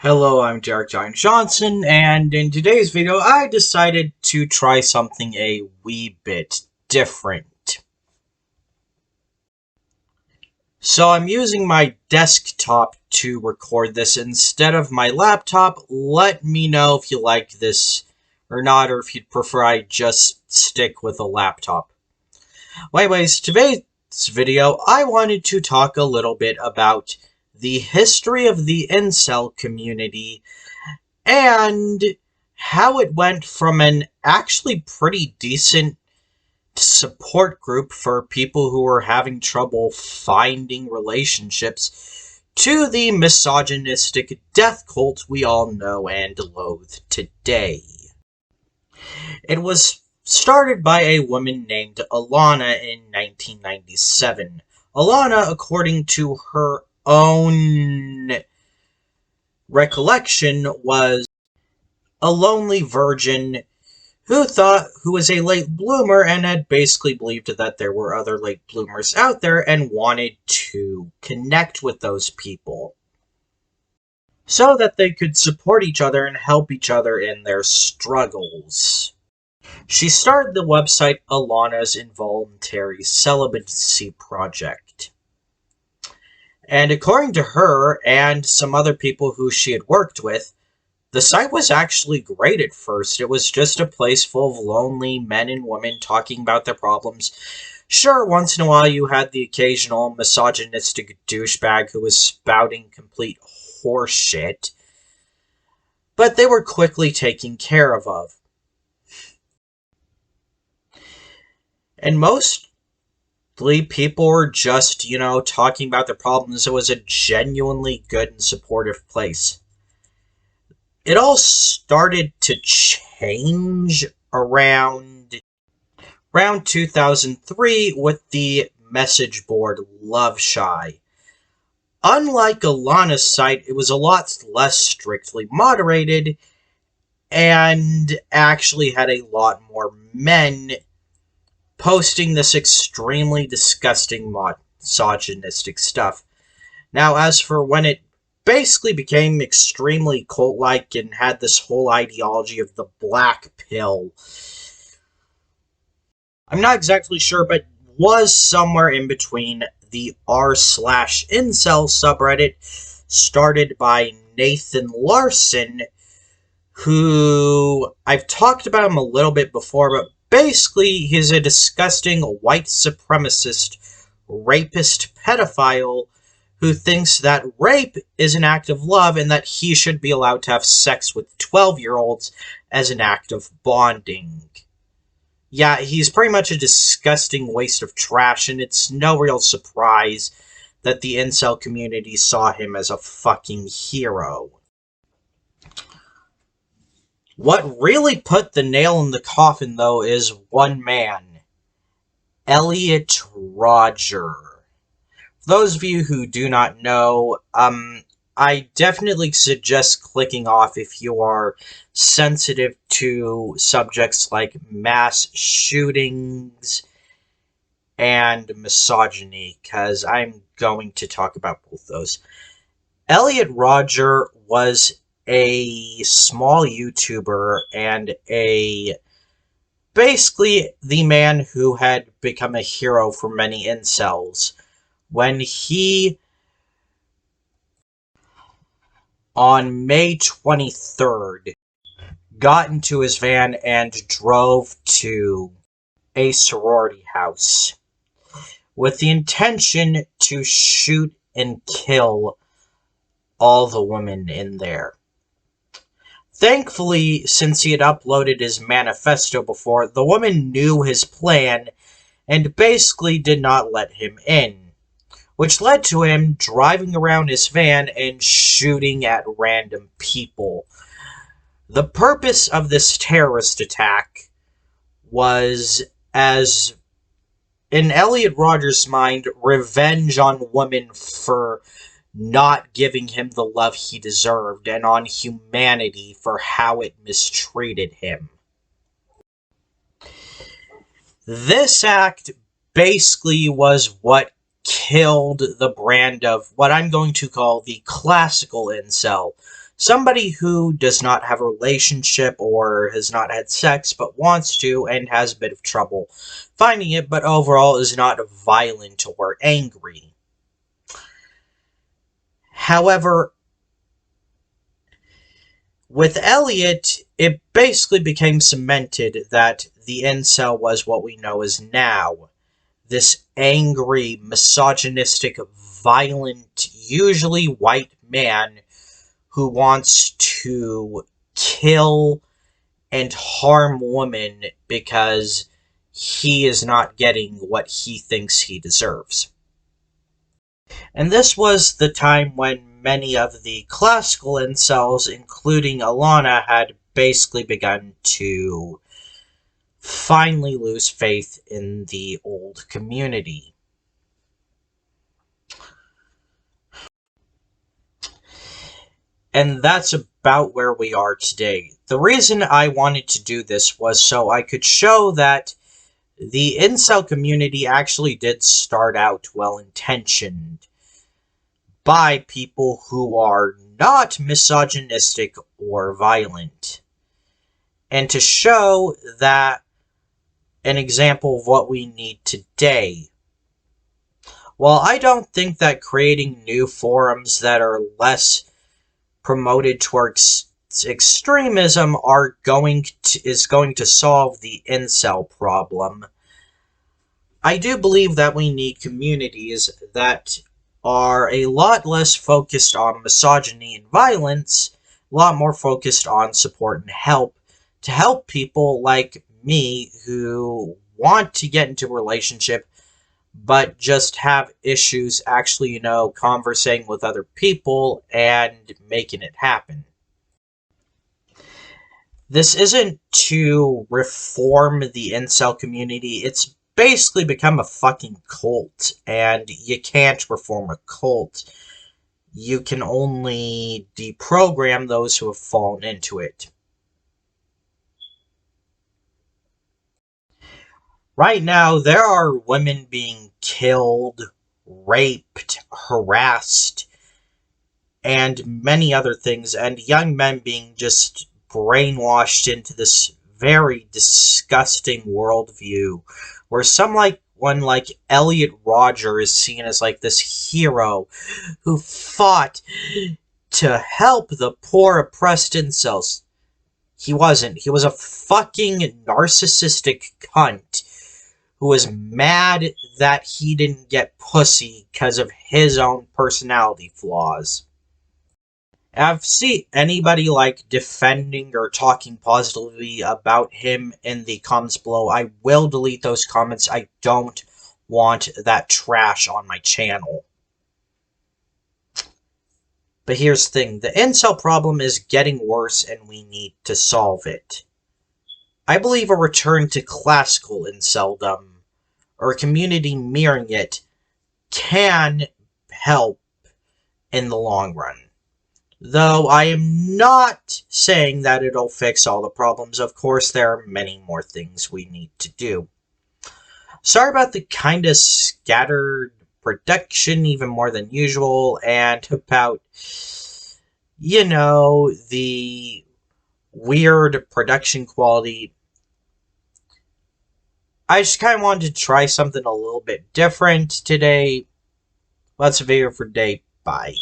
Hello, I'm Derek John Johnson, and in today's video, I decided to try something a wee bit different. So I'm using my desktop to record this instead of my laptop. Let me know if you like this or not, or if you'd prefer I just stick with a laptop. Well, anyways, today's video, I wanted to talk a little bit about the history of the incel community and how it went from an actually pretty decent support group for people who were having trouble finding relationships to the misogynistic death cult we all know and loathe today. It was started by a woman named Alana in 1997. Alana, according to her own recollection, was a lonely virgin who was a late bloomer and had basically believed that there were other late bloomers out there and wanted to connect with those people so that they could support each other and help each other in their struggles. She started the website Alana's Involuntary Celibacy Project. And according to her and some other people who she had worked with, the site was actually great at first. It was just a place full of lonely men and women talking about their problems. Sure, once in a while you had the occasional misogynistic douchebag who was spouting complete horseshit, but they were quickly taken care of. And mostly people were just, talking about their problems. It was a genuinely good and supportive place. It all started to change around 2003 with the message board Love Shy. Unlike Alana's site, it was a lot less strictly moderated and actually had a lot more men posting this extremely disgusting misogynistic stuff. Now, as for when it basically became extremely cult-like and had this whole ideology of the black pill, I'm not exactly sure, but was somewhere in between the r/incel subreddit started by Nathan Larson, who I've talked about him a little bit before, but basically he's a disgusting white supremacist, rapist pedophile who thinks that rape is an act of love and that he should be allowed to have sex with 12-year-olds as an act of bonding. Yeah, he's pretty much a disgusting waste of trash, and it's no real surprise that the incel community saw him as a fucking hero. What really put the nail in the coffin, though, is one man, Elliot Rodger. For those of you who do not know, I definitely suggest clicking off if you are sensitive to subjects like mass shootings and misogyny, because I'm going to talk about both those. Elliot Rodger was a small YouTuber and basically the man who had become a hero for many incels when he, on May 23rd, got into his van and drove to a sorority house with the intention to shoot and kill all the women in there. Thankfully, since he had uploaded his manifesto before, the woman knew his plan and basically did not let him in, which led to him driving around his van and shooting at random people. The purpose of this terrorist attack was, as in Elliot Rodger's mind, revenge on women for not giving him the love he deserved, and on humanity for how it mistreated him. This act basically was what killed the brand of what I'm going to call the classical incel, Somebody who does not have a relationship or has not had sex but wants to and has a bit of trouble finding it, but overall is not violent or angry. However, with Elliot, it basically became cemented that the incel was what we know as now. This angry, misogynistic, violent, usually white man who wants to kill and harm women because he is not getting what he thinks he deserves. And this was the time when many of the classical incels, including Alana, had basically begun to finally lose faith in the old community. And that's about where we are today. The reason I wanted to do this was so I could show that the incel community actually did start out well-intentioned by people who are not misogynistic or violent. And to show that an example of what we need today. While I don't think that creating new forums that are less promoted towards extremism is going to solve the incel problem, I do believe that we need communities that are a lot less focused on misogyny and violence, a lot more focused on support and help, to help people like me who want to get into a relationship but just have issues actually, conversing with other people and making it happen. This isn't to reform the incel community, it's basically become a fucking cult, and you can't reform a cult. You can only deprogram those who have fallen into it. Right now, there are women being killed, raped, harassed, and many other things, and young men being just brainwashed into this very disgusting worldview, where someone like Elliot Rodger is seen as like this hero who fought to help the poor oppressed incels. He wasn't. He was a fucking narcissistic cunt who was mad that he didn't get pussy because of his own personality flaws. I've seen anybody like defending or talking positively about him in the comments below. I will delete those comments. I don't want that trash on my channel. But here's the thing. The incel problem is getting worse and we need to solve it. I believe a return to classical inceldom, or a community mirroring it, can help in the long run. Though I am not saying that it'll fix all the problems. Of course, there are many more things we need to do. Sorry about the kind of scattered production, even more than usual, and about, the weird production quality. I just kind of wanted to try something a little bit different today. That's a video for today. Bye.